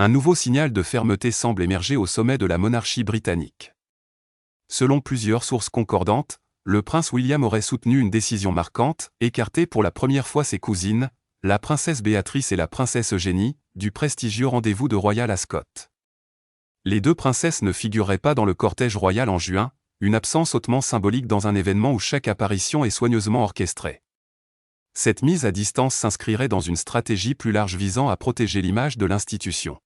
Un nouveau signal de fermeté semble émerger au sommet de la monarchie britannique. Selon plusieurs sources concordantes, le prince William aurait soutenu une décision marquante, écarter pour la première fois ses cousines, la princesse Béatrice et la princesse Eugénie, du prestigieux rendez-vous de Royal Ascot. Les deux princesses ne figureraient pas dans le cortège royal en juin, une absence hautement symbolique dans un événement où chaque apparition est soigneusement orchestrée. Cette mise à distance s'inscrirait dans une stratégie plus large visant à protéger l'image de l'institution.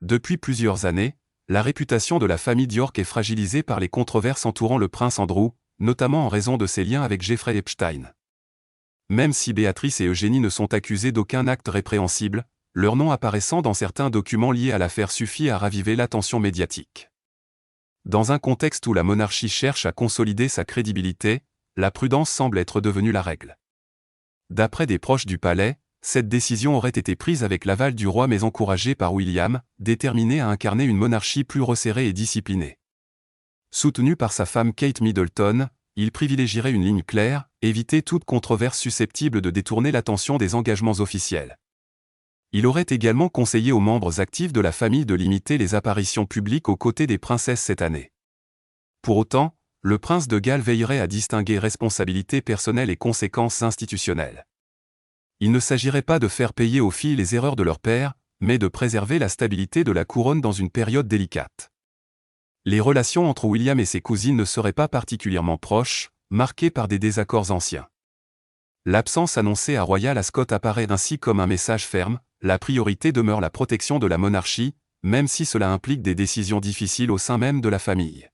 Depuis plusieurs années, la réputation de la famille d'York est fragilisée par les controverses entourant le prince Andrew, notamment en raison de ses liens avec Jeffrey Epstein. Même si Béatrice et Eugénie ne sont accusées d'aucun acte répréhensible, leur nom apparaissant dans certains documents liés à l'affaire suffit à raviver l'attention médiatique. Dans un contexte où la monarchie cherche à consolider sa crédibilité, la prudence semble être devenue la règle. D'après des proches du palais, cette décision aurait été prise avec l'aval du roi mais encouragée par William, déterminé à incarner une monarchie plus resserrée et disciplinée. Soutenu par sa femme Kate Middleton, il privilégierait une ligne claire, éviter toute controverse susceptible de détourner l'attention des engagements officiels. Il aurait également conseillé aux membres actifs de la famille de limiter les apparitions publiques aux côtés des princesses cette année. Pour autant, le prince de Galles veillerait à distinguer responsabilité personnelle et conséquences institutionnelles. Il ne s'agirait pas de faire payer aux filles les erreurs de leur père, mais de préserver la stabilité de la couronne dans une période délicate. Les relations entre William et ses cousines ne seraient pas particulièrement proches, marquées par des désaccords anciens. L'absence annoncée à Royal Ascot apparaît ainsi comme un message ferme, la priorité demeure la protection de la monarchie, même si cela implique des décisions difficiles au sein même de la famille.